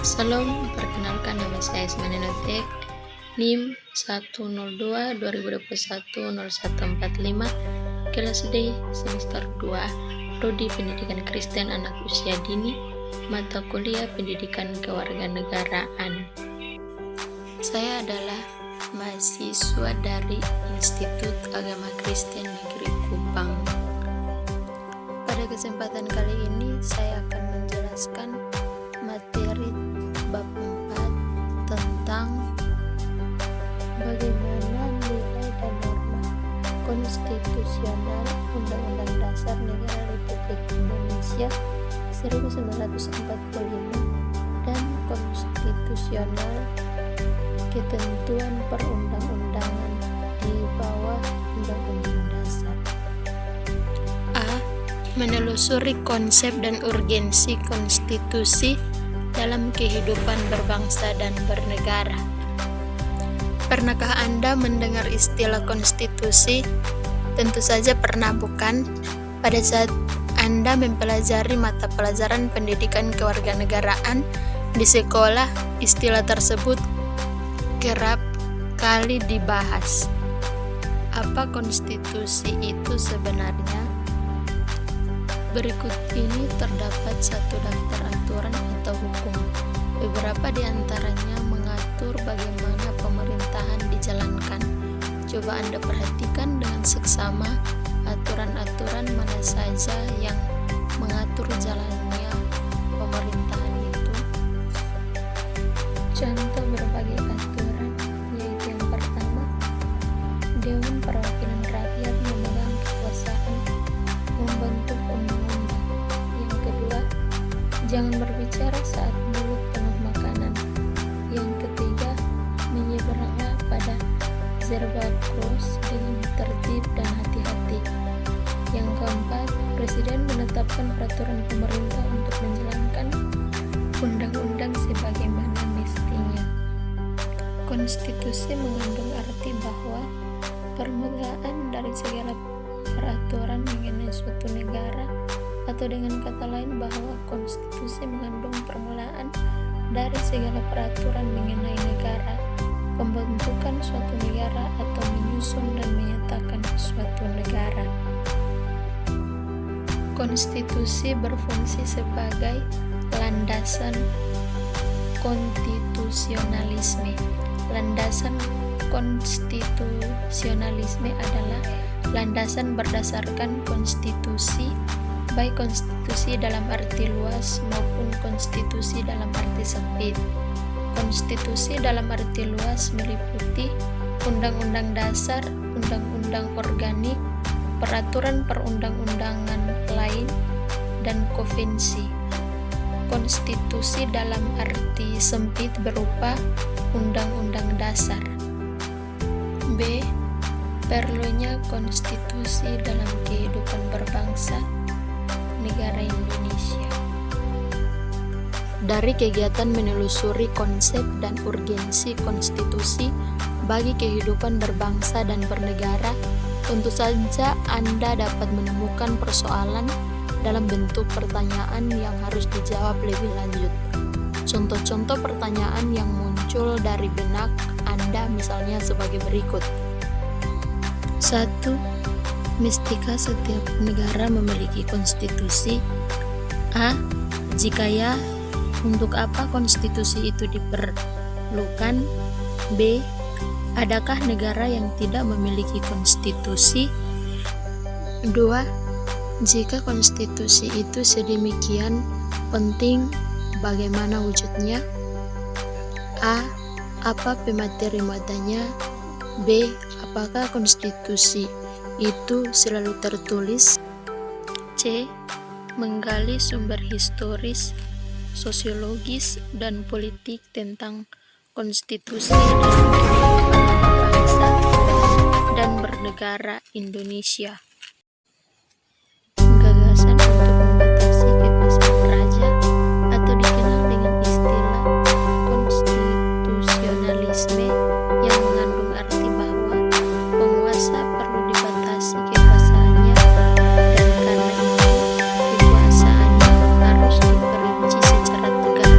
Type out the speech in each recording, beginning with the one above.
Salam, perkenalkan nama saya Ismanenotek, NIM 102 2021 0145, kelas D, semester 2, Prodi Pendidikan Kristen Anak Usia Dini, mata kuliah Pendidikan Kewarganegaraan. Saya adalah mahasiswa dari Institut Agama Kristen Negeri Kupang. Pada kesempatan kali ini saya akan menjelaskan materi bab 4 tentang bagaimana nilai dan norma konstitusional Undang-Undang Dasar Negara Republik Indonesia 1945 dan konstitusional ketentuan perundang-undangan di bawah Undang-Undang Dasar. A. Menelusuri konsep dan urgensi konstitusi dalam kehidupan berbangsa dan bernegara. Pernahkah Anda mendengar istilah konstitusi? Tentu saja pernah, bukan? Pada saat Anda mempelajari mata pelajaran pendidikan kewarganegaraan di sekolah, istilah tersebut kerap kali dibahas. Apa konstitusi itu sebenarnya? Berikut ini terdapat satu daftar aturan atau hukum. Beberapa di antaranya mengatur bagaimana pemerintahan dijalankan. Coba Anda perhatikan dengan seksama aturan-aturan mana saja yang mengatur jalannya pemerintahan itu. Contoh berbagai aturan, yaitu yang pertama, Dewan Perwakilan Rakyat memegang kekuasaan membentuk undang-undang. Yang kedua, jangan berbicara saat mulut penuh makanan. Yang ketiga, menyeberanglah pada zebra cross dengan tertib dan hati-hati. Yang keempat, Presiden menetapkan peraturan pemerintah untuk menjalankan undang-undang sebagaimana mestinya. Konstitusi mengandung arti bahwa permulaan dari segala peraturan mengenai suatu negara, atau dengan kata lain bahwa konstitusi mengandung permulaan dari segala peraturan mengenai negara, pembentukan suatu negara, atau menyusun dan menyatakan suatu negara. Konstitusi berfungsi sebagai landasan konstitusionalisme. Landasan konstitusionalisme adalah landasan berdasarkan konstitusi, baik konstitusi dalam arti luas maupun konstitusi dalam arti sempit. Konstitusi dalam arti luas meliputi undang-undang dasar, undang-undang organik, peraturan perundang-undangan lain, dan konvensi. Konstitusi dalam arti sempit berupa undang-undang dasar. B. Perlunya konstitusi dalam kehidupan berbangsa negara Indonesia. Dari kegiatan menelusuri konsep dan urgensi konstitusi bagi kehidupan berbangsa dan bernegara, tentu saja Anda dapat menemukan persoalan dalam bentuk pertanyaan yang harus dijawab lebih lanjut. Contoh-contoh pertanyaan yang muncul dari benak Anda misalnya sebagai berikut. 1. Mestikah setiap negara memiliki konstitusi? A. Jika ya, untuk apa konstitusi itu diperlukan? B. Adakah negara yang tidak memiliki konstitusi? 2. Jika konstitusi itu sedemikian penting, bagaimana wujudnya? A. Apa pemateri muatannya? B. Apakah konstitusi itu selalu tertulis? C. Menggali sumber historis, sosiologis, dan politik tentang konstitusi dalam kehidupan bangsa dan bernegara Indonesia. Gagasan untuk membatasi kekuasaan raja atau dikenal dengan istilah konstitusionalisme yang mengandung arti bahwa penguasa perlu dibatasi kekuasaannya, dan karena itu kekuasaannya harus diperinci secara tegas.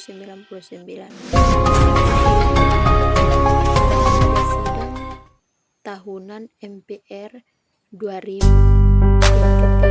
1999. Sidang tahunan MPR 2000 yang